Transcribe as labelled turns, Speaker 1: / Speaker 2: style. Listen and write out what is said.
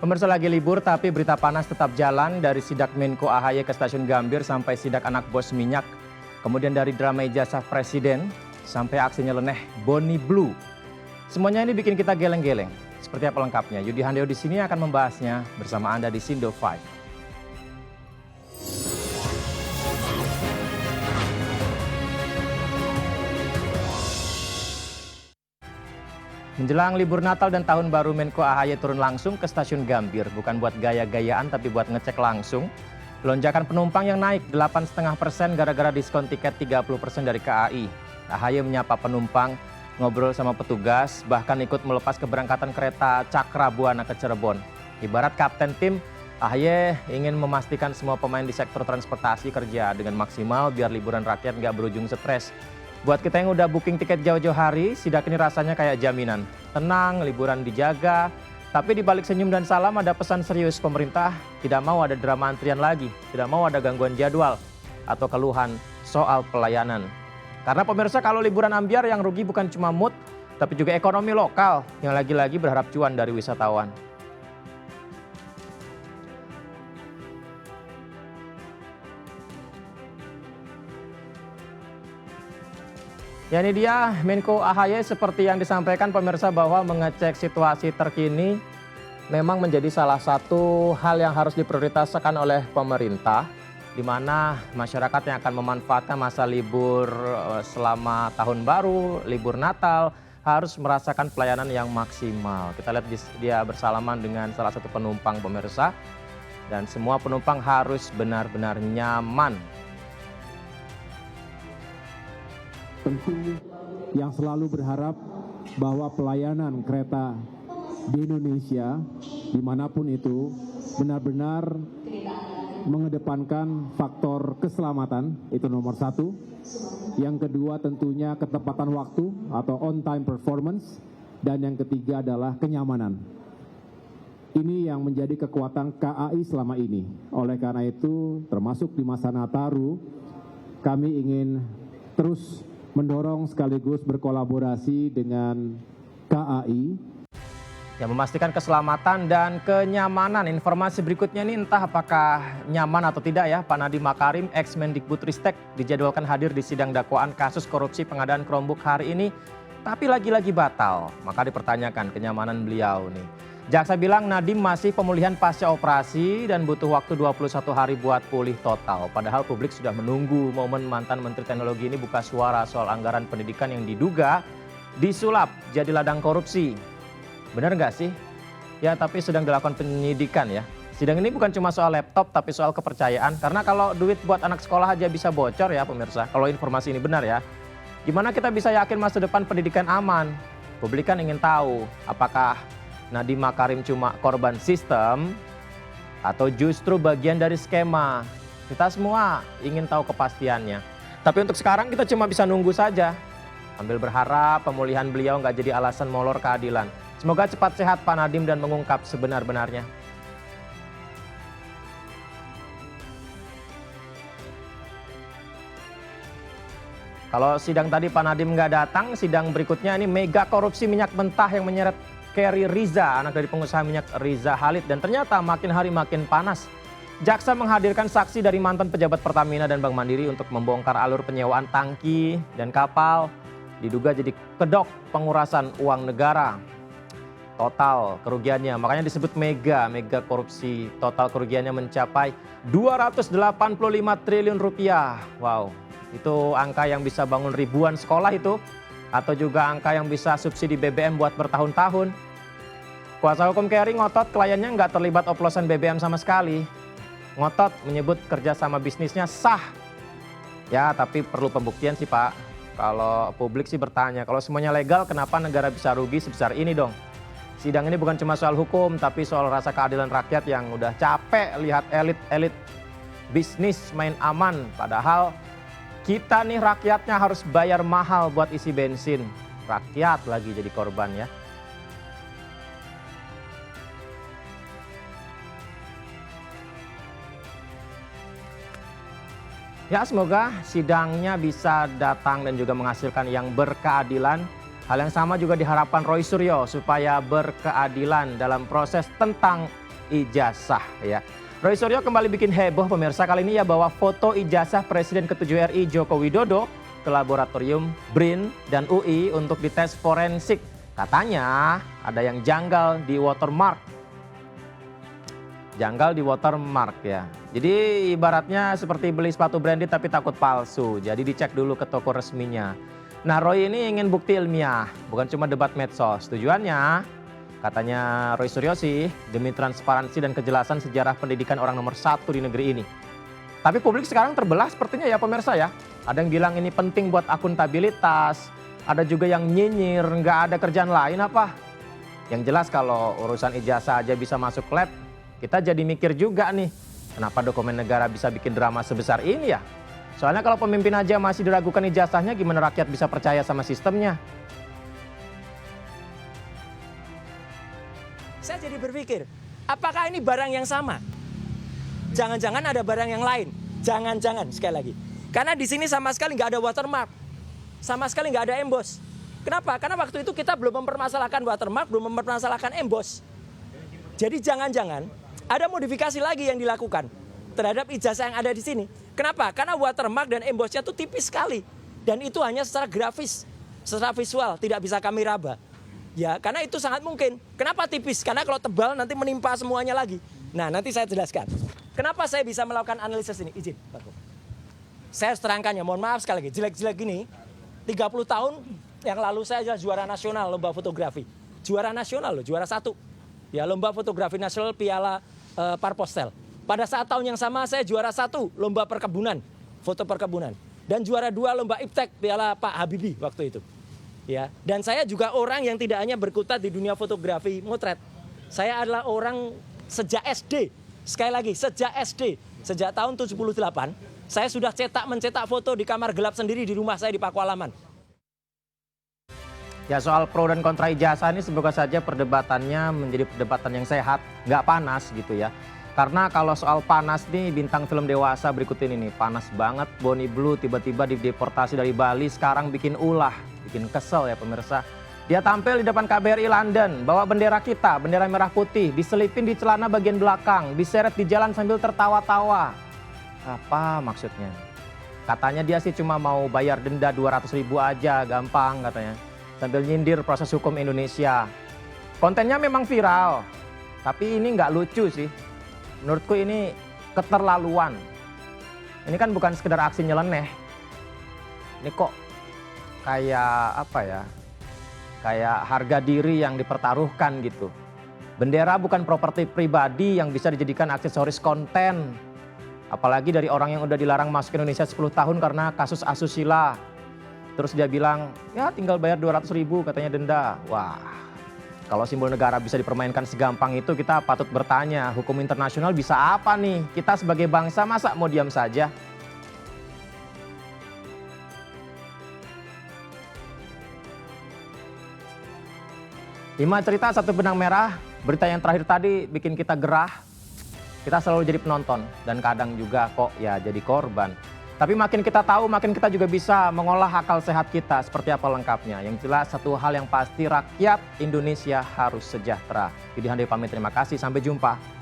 Speaker 1: Pemirsa lagi libur tapi berita panas tetap jalan dari sidak Menko AHY ke stasiun Gambir sampai sidak anak bos minyak. Kemudian dari drama ijazah presiden sampai aksi nyeleneh Boni Blue. Semuanya ini bikin kita geleng-geleng. Seperti apa lengkapnya? Yudi Handeo di sini akan membahasnya bersama Anda di Sindo 5. Menjelang libur Natal dan Tahun Baru, Menko AHY turun langsung ke stasiun Gambir. Bukan buat gaya-gayaan tapi buat ngecek langsung. Lonjakan penumpang yang naik 8,5% gara-gara diskon tiket 30% dari KAI. AHY menyapa penumpang, ngobrol sama petugas, bahkan ikut melepas keberangkatan kereta Cakra Buana ke Cirebon. Ibarat kapten tim, AHY ingin memastikan semua pemain di sektor transportasi kerja dengan maksimal biar liburan rakyat nggak berujung stres. Buat kita yang udah booking tiket jauh-jauh hari, sidak ini rasanya kayak jaminan. Tenang, liburan dijaga, tapi di balik senyum dan salam ada pesan serius pemerintah, tidak mau ada drama antrian lagi, tidak mau ada gangguan jadwal atau keluhan soal pelayanan. Karena pemirsa kalau liburan ambyar yang rugi bukan cuma mood, tapi juga ekonomi lokal yang lagi-lagi berharap cuan dari wisatawan. Ya ini dia Menko AHY seperti yang disampaikan pemirsa bahwa mengecek situasi terkini memang menjadi salah satu hal yang harus diprioritaskan oleh pemerintah, di mana masyarakat yang akan memanfaatkan masa libur selama Tahun Baru, libur Natal harus merasakan pelayanan yang maksimal. Kita lihat dia bersalaman dengan salah satu penumpang pemirsa dan semua penumpang harus benar-benar nyaman.
Speaker 2: Tentu yang selalu berharap bahwa pelayanan kereta di Indonesia dimanapun itu benar-benar mengedepankan faktor keselamatan, itu nomor satu. Yang kedua tentunya ketepatan waktu atau on time performance. Dan yang ketiga adalah kenyamanan. Ini yang menjadi kekuatan KAI selama ini. Oleh karena itu termasuk di masa Nataru kami ingin terus mendorong sekaligus berkolaborasi dengan KAI.
Speaker 1: Yang memastikan keselamatan dan kenyamanan. Informasi berikutnya ini entah apakah nyaman atau tidak ya. Pak Nadiem Makarim, ex-Mendikbudristek dijadwalkan hadir di sidang dakwaan kasus korupsi pengadaan Chromebook hari ini. Tapi lagi-lagi batal, maka dipertanyakan kenyamanan beliau nih. Jaksa bilang Nadiem masih pemulihan pasca operasi dan butuh waktu 21 hari buat pulih total. Padahal publik sudah menunggu momen mantan Menteri Teknologi ini buka suara soal anggaran pendidikan yang diduga disulap jadi ladang korupsi. Benar nggak sih? Ya tapi sedang dilakukan penyidikan ya. Sidang ini bukan cuma soal laptop tapi soal kepercayaan. Karena kalau duit buat anak sekolah aja bisa bocor ya pemirsa. Kalau informasi ini benar ya. Gimana kita bisa yakin masa depan pendidikan aman? Publik kan ingin tahu apakah Nadiem Makarim cuma korban sistem atau justru bagian dari skema. Kita semua ingin tahu kepastiannya. Tapi untuk sekarang kita cuma bisa nunggu saja. Sambil berharap pemulihan beliau nggak jadi alasan molor keadilan. Semoga cepat sehat Pak Nadiem dan mengungkap sebenar-benarnya. Kalau sidang tadi Pak Nadiem nggak datang, sidang berikutnya ini mega korupsi minyak mentah yang menyeret Kerry Riza, anak dari pengusaha minyak Riza Khalid, dan ternyata makin hari makin panas. Jaksa menghadirkan saksi dari mantan pejabat Pertamina dan Bank Mandiri untuk membongkar alur penyewaan tangki dan kapal. Diduga jadi kedok pengurasan uang negara. Total kerugiannya, makanya disebut mega korupsi. Total kerugiannya mencapai 285 triliun rupiah. Wow, itu angka yang bisa bangun ribuan sekolah itu. Atau juga angka yang bisa subsidi BBM buat bertahun-tahun. Kuasa hukum Kerry ngotot kliennya nggak terlibat oplosan BBM sama sekali. Ngotot menyebut kerjasama bisnisnya sah. Ya tapi perlu pembuktian sih Pak. Kalau publik sih bertanya, kalau semuanya legal kenapa negara bisa rugi sebesar ini dong? Sidang ini bukan cuma soal hukum tapi soal rasa keadilan rakyat yang udah capek lihat elit-elit bisnis main aman. Padahal kita nih rakyatnya harus bayar mahal buat isi bensin. Rakyat lagi jadi korban ya. Ya semoga sidangnya bisa datang dan juga menghasilkan yang berkeadilan. Hal yang sama juga diharapkan Roy Suryo supaya berkeadilan dalam proses tentang ijazah ya. Roy Suryo kembali bikin heboh pemirsa, kali ini ya bawa foto ijazah Presiden ke-7 RI Joko Widodo ke laboratorium BRIN dan UI untuk dites forensik. Katanya ada yang janggal di watermark. Janggal di watermark ya. Jadi ibaratnya seperti beli sepatu branded tapi takut palsu. Jadi dicek dulu ke toko resminya. Nah, Roy ini ingin bukti ilmiah, bukan cuma debat medsos. Tujuannya, katanya Roy Suryo sih, demi transparansi dan kejelasan sejarah pendidikan orang nomor 1 di negeri ini. Tapi publik sekarang terbelah sepertinya ya pemirsa ya. Ada yang bilang ini penting buat akuntabilitas, ada juga yang nyinyir, nggak ada kerjaan lain apa. Yang jelas kalau urusan ijazah aja bisa masuk lab, kita jadi mikir juga nih, kenapa dokumen negara bisa bikin drama sebesar ini ya? Soalnya kalau pemimpin aja masih diragukan ijazahnya, gimana rakyat bisa percaya sama sistemnya?
Speaker 3: Saya jadi berpikir, apakah ini barang yang sama? Jangan-jangan ada barang yang lain. Jangan-jangan, sekali lagi. Karena di sini sama sekali nggak ada watermark. Sama sekali nggak ada emboss. Kenapa? Karena waktu itu kita belum mempermasalahkan watermark, belum mempermasalahkan emboss. Jadi jangan-jangan ada modifikasi lagi yang dilakukan terhadap ijazah yang ada di sini. Kenapa? Karena watermark dan embossnya itu tipis sekali. Dan itu hanya secara grafis, secara visual, tidak bisa kami raba. Ya, karena itu sangat mungkin. Kenapa tipis? Karena kalau tebal nanti menimpa semuanya lagi. Nah, nanti saya jelaskan. Kenapa saya bisa melakukan analisis ini? Izin, Pak. Saya harus terangkannya, mohon maaf sekali lagi. Jelek-jelek gini, 30 tahun yang lalu saya adalah juara nasional lomba fotografi. Juara nasional loh, juara 1. Ya, lomba fotografi nasional Piala Parpostel. Pada saat tahun yang sama saya juara 1 lomba perkebunan, foto perkebunan. Dan juara 2 lomba iptek Piala Pak Habibie waktu itu. Ya, dan saya juga orang yang tidak hanya berkutat di dunia fotografi motret. Saya adalah orang sejak SD. Sekali lagi, sejak SD, sejak tahun 78, saya sudah mencetak foto di kamar gelap sendiri di rumah saya di Pakualaman.
Speaker 1: Ya, soal pro dan kontra ijazah ini semoga saja perdebatannya menjadi perdebatan yang sehat, nggak panas gitu ya. Karena kalau soal panas nih, bintang film dewasa berikut ini nih, panas banget. Bonnie Blue tiba-tiba dideportasi dari Bali, sekarang bikin ulah, bikin kesel ya pemirsa. Dia tampil di depan KBRI London, bawa bendera kita, bendera merah putih, diselipin di celana bagian belakang, diseret di jalan sambil tertawa-tawa. Apa maksudnya? Katanya dia sih cuma mau bayar denda 200.000 aja, gampang katanya. Sambil nyindir proses hukum Indonesia. Kontennya memang viral, tapi ini nggak lucu sih. Menurutku ini keterlaluan. Ini kan bukan sekedar aksi nyeleneh. Ini kok kayak apa ya? Kayak harga diri yang dipertaruhkan gitu. Bendera bukan properti pribadi yang bisa dijadikan aksesoris konten. Apalagi dari orang yang udah dilarang masuk Indonesia 10 tahun karena kasus asusila. Terus dia bilang, ya tinggal bayar 200.000 katanya denda. Wah, kalau simbol negara bisa dipermainkan segampang itu, kita patut bertanya, hukum internasional bisa apa nih? Kita sebagai bangsa masa mau diam saja? Lima cerita satu benang merah, berita yang terakhir tadi bikin kita gerah. Kita selalu jadi penonton dan kadang juga kok ya jadi korban. Tapi makin kita tahu, makin kita juga bisa mengolah akal sehat kita seperti apa lengkapnya. Yang jelas satu hal yang pasti, rakyat Indonesia harus sejahtera. Yudi Handai pamit, terima kasih, sampai jumpa.